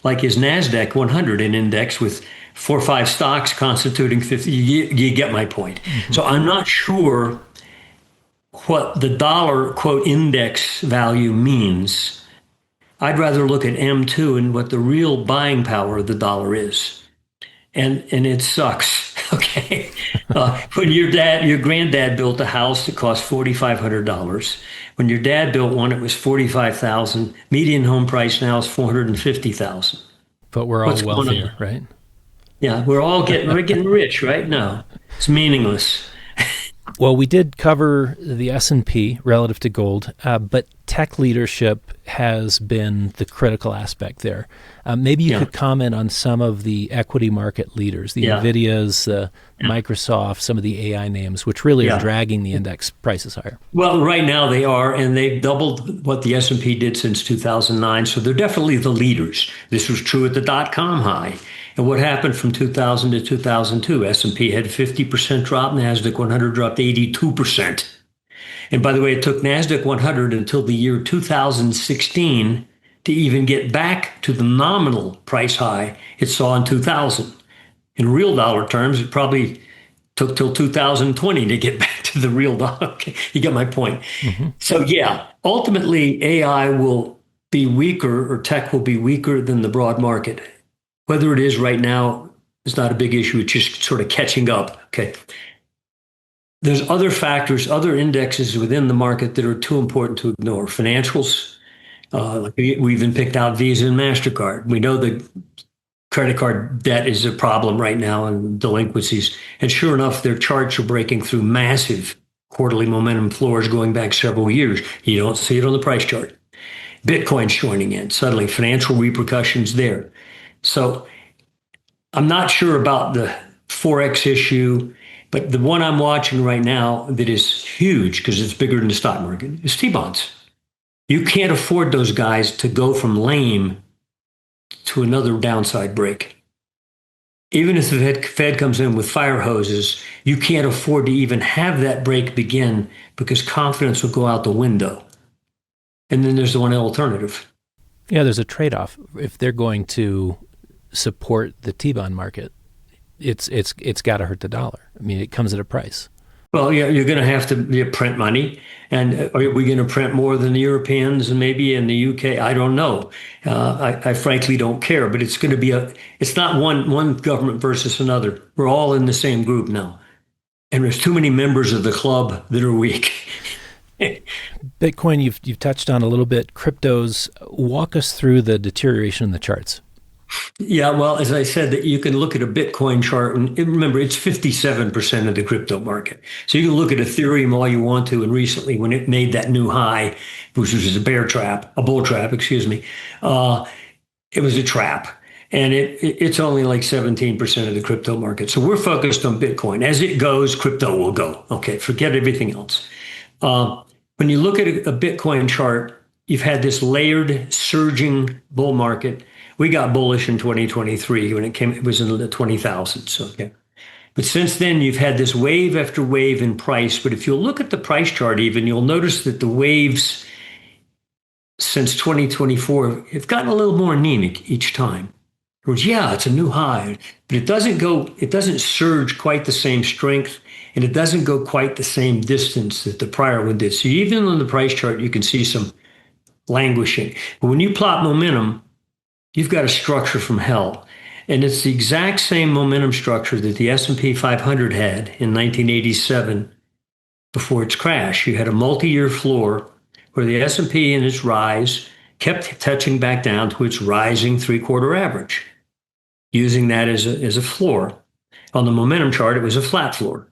Like is NASDAQ 100 an index with 4 or 5 stocks constituting 50? You get my point. Mm-hmm. So I'm not sure what the dollar, quote, index value means. I'd rather look at M2 and what the real buying power of the dollar is. And it sucks. Okay. When your granddad built a house that cost $4,500. When your dad built one, it was $45,000. Median home price now is $450,000. But we're all What's going wealthier, on? right? Yeah, we're getting rich right now. It's meaningless. Well, we did cover the S&P relative to gold, but tech leadership has been the critical aspect there. Maybe you Yeah. could comment on some of the equity market leaders, the Yeah. NVIDIAs, Microsoft, some of the AI names, which really are Yeah. dragging the index prices higher. Well, right now they are, and they've doubled what the S&P did since 2009. So they're definitely the leaders. This was true at the dot-com high. And what happened from 2000 to 2002? S&P had 50% drop, NASDAQ 100 dropped 82%. And by the way, it took NASDAQ 100 until the year 2016 to even get back to the nominal price high it saw in 2000. In real dollar terms, it probably took till 2020 to get back to the real dollar. Okay, you get my point. So yeah, ultimately AI will be weaker, or tech will be weaker than the broad market. Whether it is right now is not a big issue. It's just sort of catching up. Okay. There's other factors, other indexes within the market that are too important to ignore. Financials, like we even picked out Visa and MasterCard. We know the credit card debt is a problem right now and delinquencies. And sure enough, their charts are breaking through massive quarterly momentum floors going back several years. You don't see it on the price chart. Bitcoin's joining in. Suddenly, financial repercussions there. So I'm not sure about the Forex issue, but the one I'm watching right now that is huge because it's bigger than the stock market is T-bonds. You can't afford those guys to go from lame to another downside break. Even if the Fed comes in with fire hoses, you can't afford to even have that break begin because confidence will go out the window. And then there's the one alternative. Yeah, there's a trade-off. If they're going to support the T-bond market, it's got to hurt the dollar. I mean, it comes at a price. Well, yeah, you're going to have to print money. And are we going to print more than the Europeans and maybe in the UK? I don't know. I frankly don't care, but it's going to be it's not one government versus another. We're all in the same group now. And there's too many members of the club that are weak. Bitcoin, you've touched on a little bit. Cryptos, walk us through the deterioration in the charts. Yeah, well, as I said, that you can look at a Bitcoin chart, and remember, it's 57% of the crypto market. So you can look at Ethereum all you want to, and recently when it made that new high, which was a bull trap, excuse me, it was a trap. And it's only like 17% of the crypto market. So we're focused on Bitcoin. As it goes, crypto will go. Okay, forget everything else. When you look at a Bitcoin chart, you've had this layered, surging bull market. We got bullish in 2023 when it was in the 20,000s. Okay. But since then, you've had this wave after wave in price. But if you'll look at the price chart even, you'll notice that the waves since 2024 have gotten a little more anemic each time. Yeah, it's a new high, but it doesn't surge quite the same strength, and it doesn't go quite the same distance that the prior one did. So even on the price chart, you can see some languishing. But when you plot momentum, you've got a structure from hell. And it's the exact same momentum structure that the S&P 500 had in 1987 before its crash. You had a multi-year floor where the S&P in its rise kept touching back down to its rising three-quarter average, using that as a floor. On the momentum chart, it was a flat floor.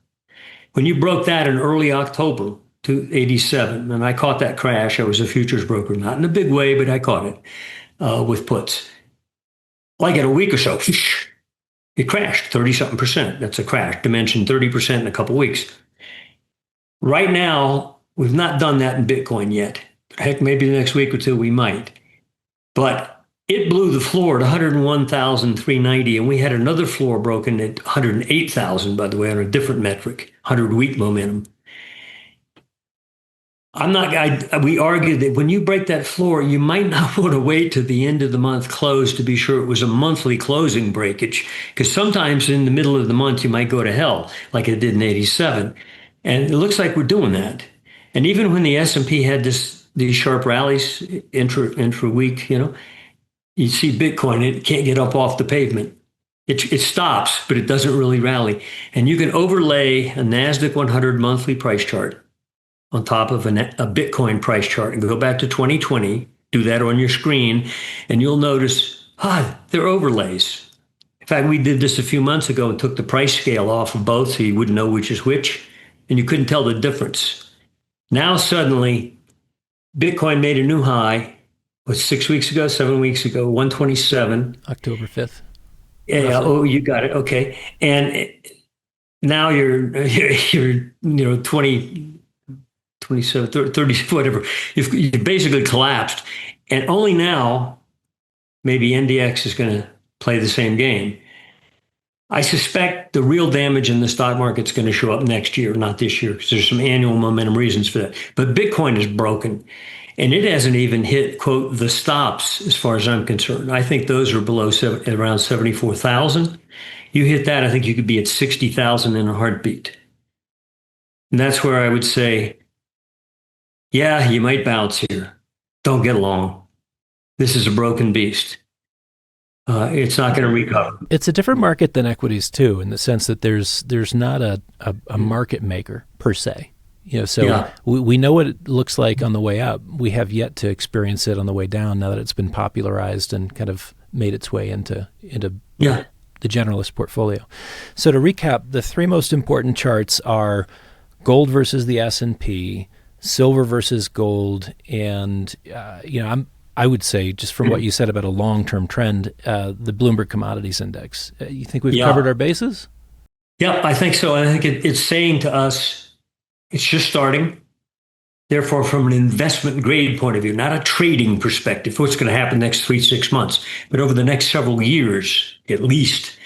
When you broke that in early October to 87, and I caught that crash, I was a futures broker, not in a big way, but I caught it with puts. Like in a week or so, it crashed 30-something%. That's a crash. Dimension 30% in a couple of weeks. Right now, we've not done that in Bitcoin yet. Heck, maybe the next week or two we might. But it blew the floor at 101,390, and we had another floor broken at 108,000, by the way, on a different metric, 100-week momentum. We argued that when you break that floor, you might not want to wait to the end of the month close to be sure it was a monthly closing breakage, because sometimes in the middle of the month, you might go to hell like it did in 87. And it looks like we're doing that. And even when the S&P had these sharp rallies intra-week, you see Bitcoin, it can't get up off the pavement. It stops, but it doesn't really rally. And you can overlay a NASDAQ 100 monthly price chart on top of a Bitcoin price chart and go back to 2020, do that on your screen, and you'll notice, they're overlays. In fact, we did this a few months ago and took the price scale off of both so you wouldn't know which is which, and you couldn't tell the difference. Now suddenly, Bitcoin made a new high, 6 weeks ago, 7 weeks ago, 127. October 5th. Yeah. Oh, you got it. Okay. And now you're 20, 27, 30, whatever. You basically collapsed. And only now, maybe NDX is going to play the same game. I suspect the real damage in the stock market is going to show up next year, not this year, because there's some annual momentum reasons for that. But Bitcoin is broken. And it hasn't even hit, quote, the stops as far as I'm concerned. I think those are below around 74,000. You hit that, I think you could be at 60,000 in a heartbeat. And that's where I would say, yeah, you might bounce here. Don't get long. This is a broken beast. It's not going to recover. It's a different market than equities, too, in the sense that there's not a market maker per se. We know what it looks like on the way up. We have yet to experience it on the way down now that it's been popularized and kind of made its way into the generalist portfolio. So to recap, the three most important charts are gold versus the S&P, silver versus gold, and I would say, just from what you said about a long-term trend, the Bloomberg Commodities Index. You think we've covered our bases? Yeah, I think so. I think it's saying to us, it's just starting. Therefore, from an investment grade point of view, not a trading perspective, what's going to happen next 3-6 months, but over the next several years, at least,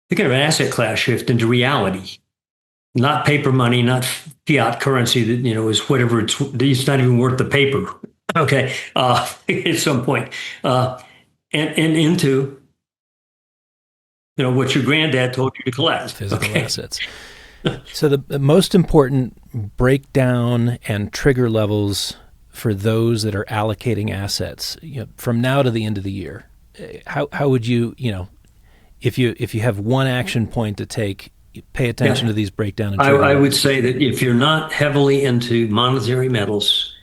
they're going to have an asset class shift into reality. Not paper money, not fiat currency that, is whatever it's not even worth the paper. Okay. At some point. And into, what your granddad told you to collect. Physical assets. So the most important breakdown and trigger levels for those that are allocating assets, from now to the end of the year, how would you, if you have one action point to take, pay attention to these breakdown and trigger I would say that if you're not heavily into monetary metals,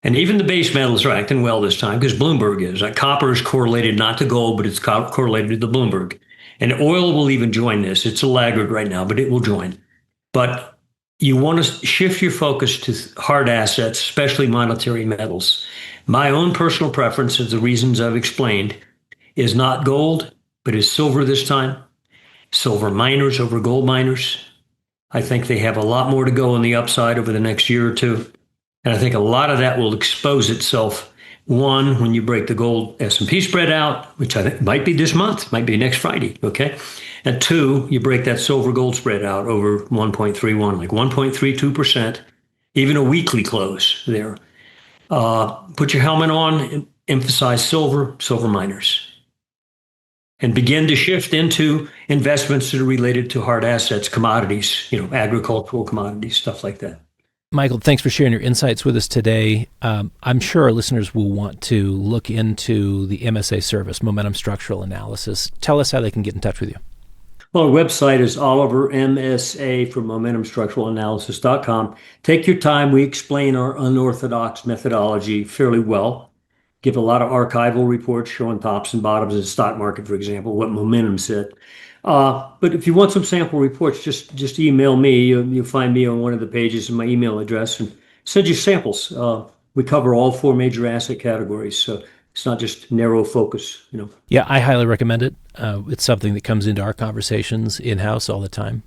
and even the base metals are acting well this time because Bloomberg is. Copper is correlated not to gold, but it's correlated to Bloomberg. And oil will even join this. It's a laggard right now, but it will join. But you want to shift your focus to hard assets, especially monetary metals. My own personal preference, for the reasons I've explained, is not gold, but is silver this time. Silver miners over gold miners. I think they have a lot more to go on the upside over the next year or two. And I think a lot of that will expose itself. One, when you break the gold S&P spread out, which I think might be this month, might be next Friday, okay? And two, you break that silver gold spread out over 1.31, like 1.32%, even a weekly close there. Put your helmet on, emphasize silver miners, and begin to shift into investments that are related to hard assets, commodities, agricultural commodities, stuff like that. Michael, thanks for sharing your insights with us today. I'm sure our listeners will want to look into the MSA service, Momentum Structural Analysis. Tell us how they can get in touch with you. Well, our website is Oliver MSA for MomentumStructuralAnalysis.com. Take your time. We explain our unorthodox methodology fairly well. Give a lot of archival reports showing tops and bottoms in the stock market, for example, what momentum said. But if you want some sample reports, just email me. You'll find me on one of the pages in my email address and send you samples. We cover all four major asset categories, so it's not just narrow focus. Yeah, I highly recommend it. It's something that comes into our conversations in-house all the time.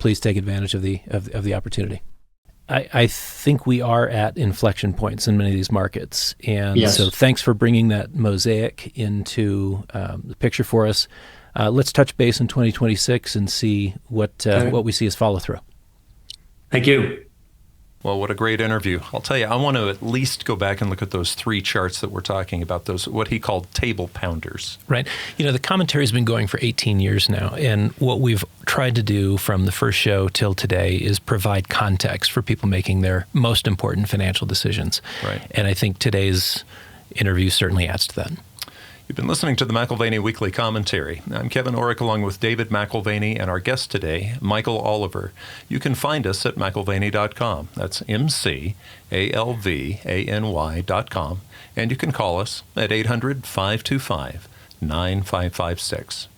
Please take advantage of the opportunity. I think we are at inflection points in many of these markets, and so thanks for bringing that mosaic into the picture for us. Let's touch base in 2026 and see what we see as follow through. Thank you. Well, what a great interview. I'll tell you, I want to at least go back and look at those three charts that we're talking about, those what he called table pounders. Right. The commentary has been going for 18 years now, and what we've tried to do from the first show till today is provide context for people making their most important financial decisions. Right. And I think today's interview certainly adds to that. You've been listening to the McAlvany Weekly Commentary. I'm Kevin Orrick along with David McAlvany and our guest today, Michael Oliver. You can find us at McAlvany.com. That's McAlvany.com. And you can call us at 800-525-9556.